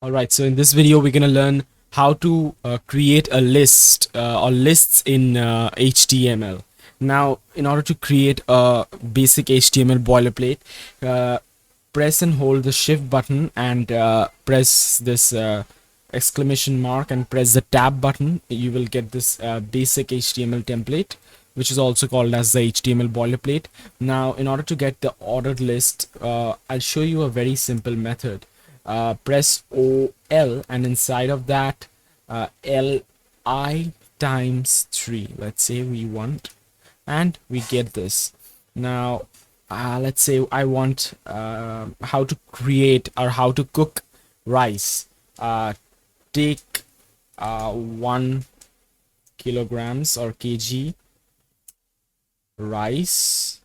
Alright, so in this video, we're going to learn how to create a list or lists in HTML. Now, in order to create a basic HTML boilerplate, uh, press and hold the shift button and press this exclamation mark and press the tab button. You will get this basic HTML template, which is also called as the HTML boilerplate. Now, in order to get the ordered list, I'll show you a very simple method. Press OL, and inside of that, LI times 3. Let's say we want, and we get this. Now, let's say I want how to create or how to cook rice. Take 1 kilograms or kg rice,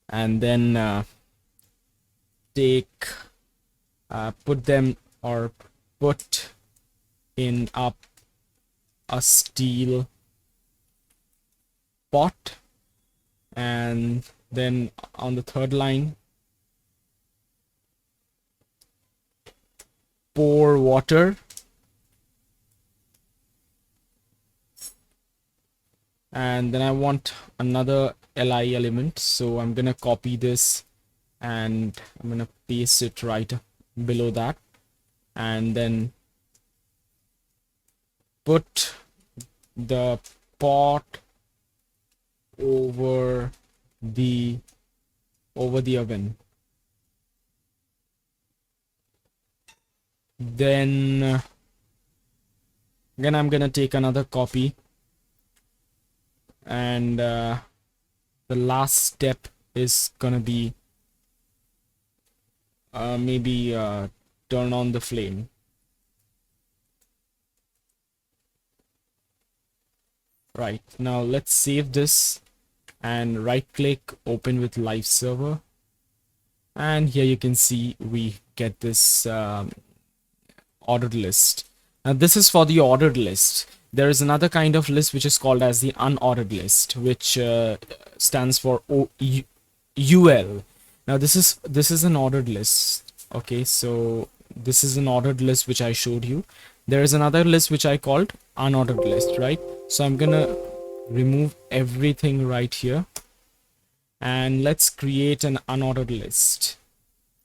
and then take put them or put in a steel pot, and then on the third line, pour water, and then I want another li element, so I'm gonna copy this and I'm gonna paste it right below that, and then put the pot over the oven. Then again I'm gonna take another copy, and the last step is gonna be maybe turn on the flame. Right, now let's save this and right click, open with live server, and here you can see we get this ordered list. Now this is for the ordered list. There is another kind of list which is called as the unordered list, which stands for UL. Now this is an ordered list. Okay, so this is an ordered list which I showed you. There is another list which I called unordered list, right? So I'm gonna remove everything right here, and let's create an unordered list.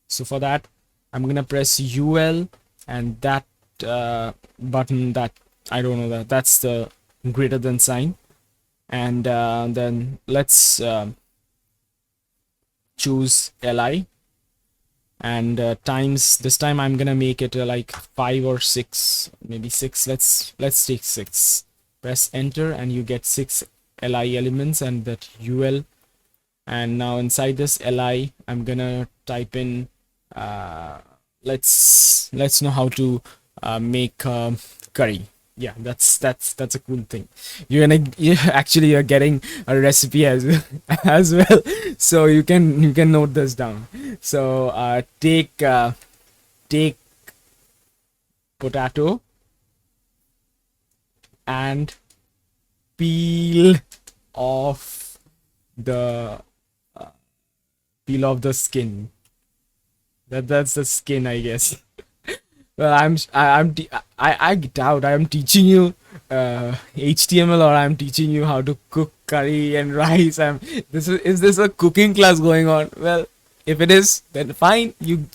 So for that, I'm gonna press UL and that button, that I don't know, that's the greater than sign, and then let's choose li, and times, this time I'm gonna make it like 5 or 6, maybe 6. Let's take 6. Press enter and you get 6 li elements and that ul. And now inside this li, I'm gonna type in let's know how to make curry. Yeah, that's a cool thing. You're getting a recipe as as well, so you can note this down. So take potato and peel off the skin. That's the skin, I guess. Well, I doubt I'm teaching you HTML, or I'm teaching you how to cook curry and rice. Is this a cooking class going on? Well, if it is, then fine. You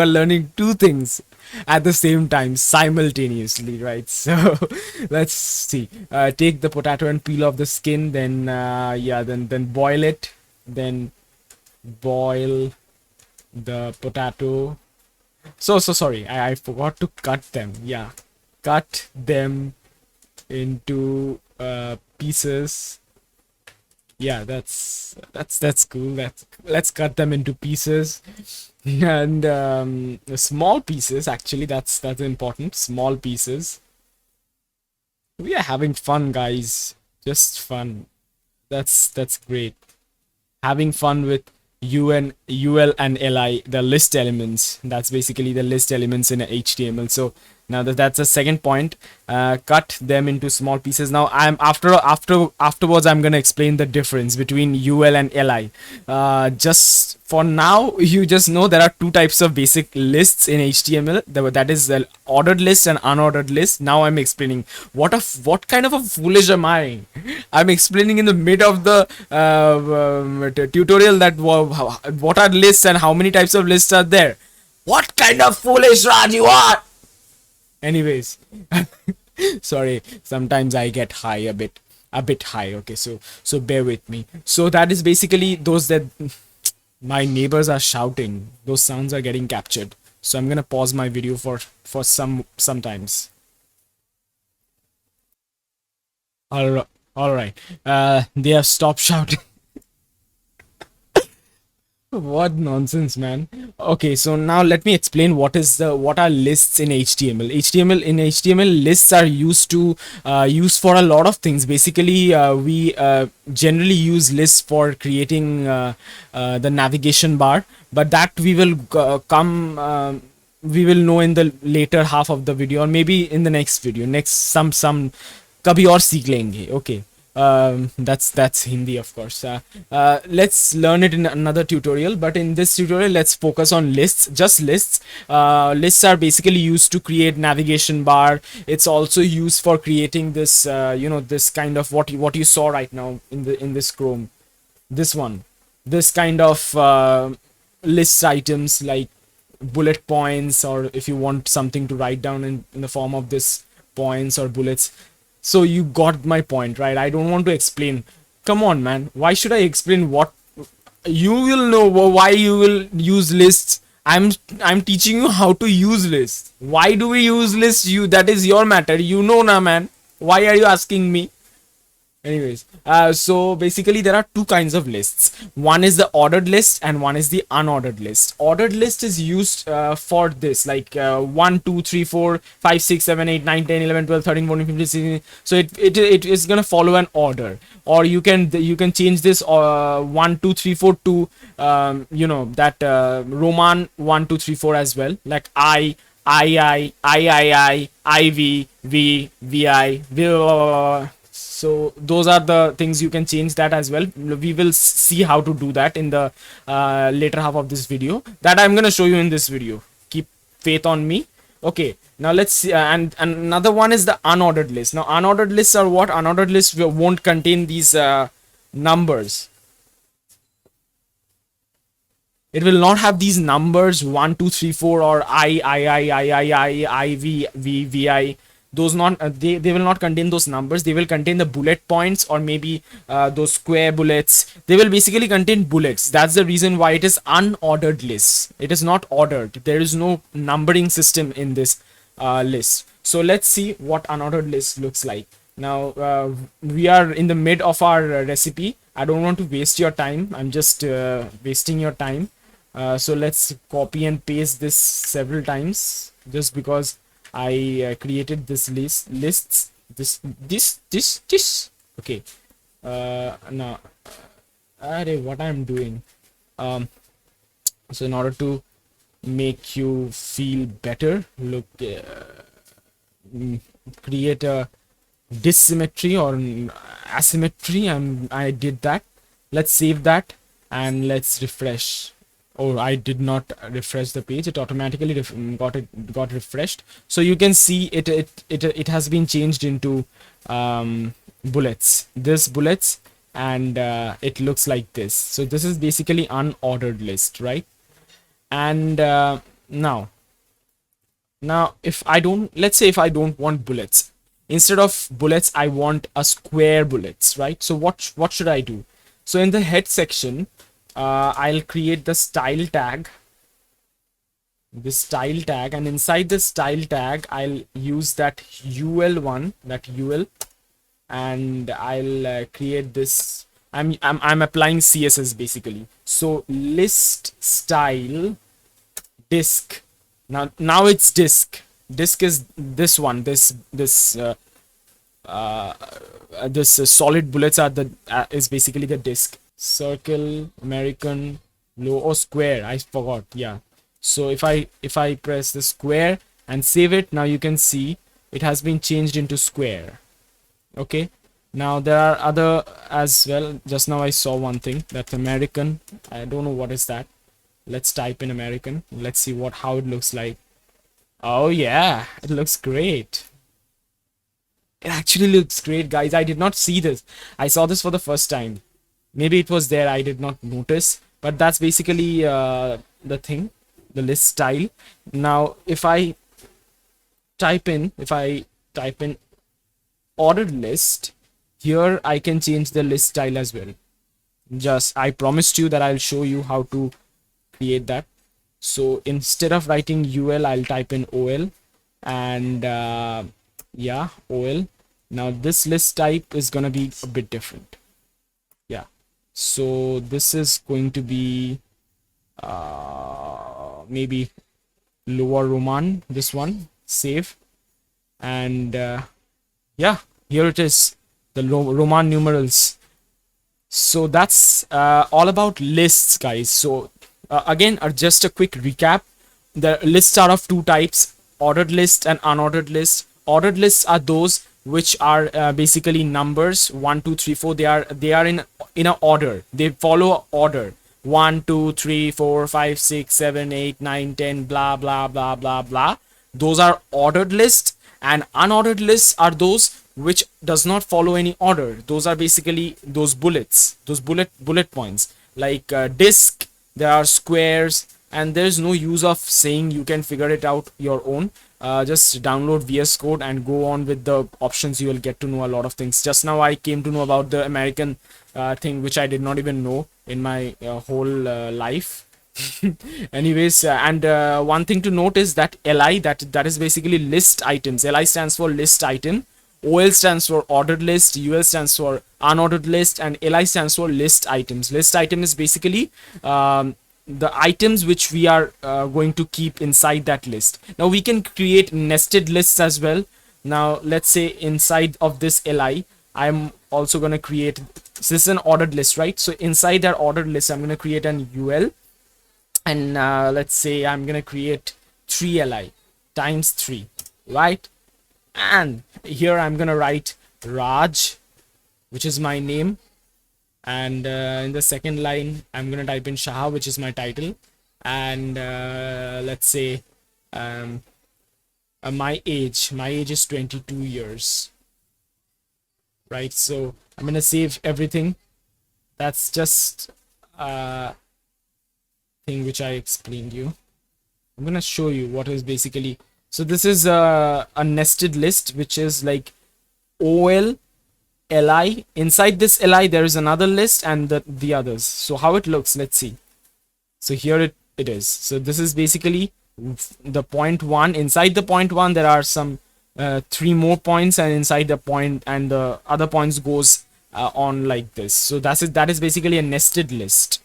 are learning two things at the same time simultaneously, right? So let's see. Take the potato and peel off the skin. Then then boil it. Then boil the potato. So sorry, I forgot to cut them. Yeah, cut them into pieces. Yeah, that's cool. Let's cut them into pieces, and small pieces. Actually, that's important. Small pieces. We are having fun, guys. Just fun. That's great. Having fun with UL and LI, the list elements. That's basically the list elements in HTML. So Now that's the second point. Cut them into small pieces. Now I'm afterwards I'm gonna explain the difference between UL and LI. Just for now, you just know there are two types of basic lists in HTML. That is the ordered list and unordered list. Now I'm explaining what kind of a foolish am I? I'm explaining in the mid of the tutorial that what are lists and how many types of lists are there. What kind of foolish Raj you are? Anyways, sorry, sometimes I get high a bit high. Okay, so bear with me. So that is basically those that my neighbors are shouting. Those sounds are getting captured. So I'm gonna pause my video for sometimes. All right. They have stopped shouting. What nonsense, man. Okay, so now let me explain what are lists in HTML. HTML lists are used for a lot of things. Basically, we generally use lists for creating the navigation bar, but that we will we will know in the later half of the video, or maybe in the next video. Next some कभी और सीख लेंगे. Okay. That's Hindi, of course. Let's learn it in another tutorial, but in this tutorial let's focus on lists, just lists. Lists are basically used to create navigation bar. It's also used for creating this this kind of what you saw right now in this Chrome, this kind of list items like bullet points, or if you want something to write down in the form of this points or bullets. So you got my point, right? I don't want to explain. Come on, man. Why should I explain what you will know why you will use lists? I'm teaching you how to use lists. Why do we use lists? That is your matter. You know na, man. Why are you asking me? Anyways, so basically there are two kinds of lists. One is the ordered list and one is the unordered list. Ordered list is used for this, like 1 2 3 4 5 6 7 8 9 10 11 12 13 14 15 16. So it is gonna follow an order, or you can change this 1 2 3 4 to that Roman 1 2 3 4 as well, like I, so those are the things you can change that as well. We will see how to do that in the later half of this video, that I'm gonna show you in this video. Keep faith on me. Okay, now let's see. And another one is the unordered list. Now unordered lists are what? Unordered lists won't contain these numbers. It will not have these numbers 1 2 3 4 or I V. Those they will not contain those numbers. They will contain the bullet points, or maybe those square bullets. They will basically contain bullets. That's the reason why it is unordered list. It is not ordered. There is no numbering system in this list. So let's see what unordered list looks like. Now we are in the mid of our recipe. I don't want to waste your time. I'm just wasting your time. So let's copy and paste this several times, just because I created this lists. This. Okay. Now, what I'm doing. So in order to make you feel better, look, create a dissymmetry or asymmetry, and I did that. Let's save that and let's refresh. Oh, I did not refresh the page. It automatically got refreshed. So you can see it has been changed into bullets. This bullets, and it looks like this. So this is basically unordered list, right? And now if I don't, let's say if I don't want bullets, instead of bullets I want a square bullets, right? So what should I do? So in the head section, I'll create the style tag, and inside the style tag I'll use that UL one, and I'll create this. I'm applying CSS basically. So list style disk. Now it's disk. Disk is this one. This solid bullets are is basically the disk. Circle, American, low, or square. I forgot. Yeah. So if I press the square, and save it. Now you can see it has been changed into square. Okay, now there are other as well. Just now I saw one thing, that's American. I don't know what is that. Let's type in American. Let's see how it looks like. Oh yeah, it looks great. It actually looks great, guys. I did not see this. I saw this for the first time. Maybe it was there, I did not notice. But that's basically the thing, the list style. Now, if I type in ordered list, here I can change the list style as well. I promised you that I'll show you how to create that. So instead of writing UL, I'll type in OL, and yeah, OL. Now this list type is gonna be a bit different. Yeah, so this is going to be maybe lower Roman, this one, save, and yeah, here it is, the Roman numerals. So that's all about lists, guys. So again, just a quick recap. The lists are of two types: ordered list and unordered list. Ordered lists are those which are basically numbers 1 2 3 4. They are in a order. They follow order: 1 2 3 4 5 6 7 8 9 10, blah blah blah blah blah. Those are ordered lists. And unordered lists are those which does not follow any order. Those are basically those bullets, those bullet points, like disk. There are squares, and there's no use of saying. You can figure it out your own. Just download VS Code and go on with the options. You will get to know a lot of things. Just now I came to know about the American thing, which I did not even know in my whole life. Anyways, and one thing to note is that LI, that is basically list items. LI stands for list item, OL stands for ordered list, UL stands for unordered list, and LI stands for list items. List item is basically the items which we are going to keep inside that list. Now we can create nested lists as well. Now let's say inside of this LI, I'm also going to create, this is an ordered list, right? So inside that ordered list, I'm going to create an UL, and let's say I'm going to create 3 LI times 3, right? And here I'm going to write Raj, which is my name. And in the second line, I'm going to type in Shah, which is my title. And let's say my age is 22 years, right? So I'm going to save everything. That's just thing which I explained you. I'm going to show you what is basically. So this is a nested list, which is like OL, LI. Inside this LI, there is another list and the others. So how it looks, let's see. So here it is. So this is basically the point 1. Inside the point 1, there are some 3 more points, and inside the point and the other points goes on like this. So that is basically a nested list.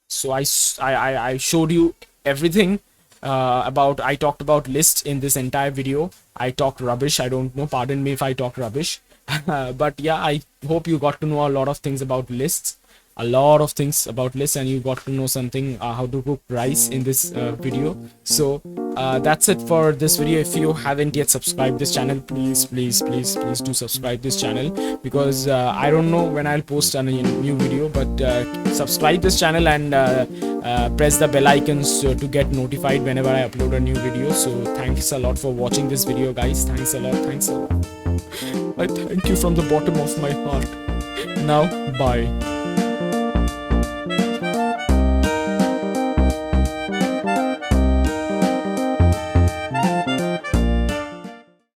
So I showed you everything. I talked about lists in this entire video. I talked rubbish. I don't know. Pardon me if I talk rubbish. But yeah, I hope you got to know a lot of things about lists. And you got to know something how to cook rice in this video. So that's it for this video. If you haven't yet subscribed this channel, please do subscribe this channel, because I don't know when I'll post a new video, but subscribe this channel and press the bell icons to get notified whenever I upload a new video. So thanks a lot for watching this video, guys. Thanks a lot. I thank you from the bottom of my heart. Now bye.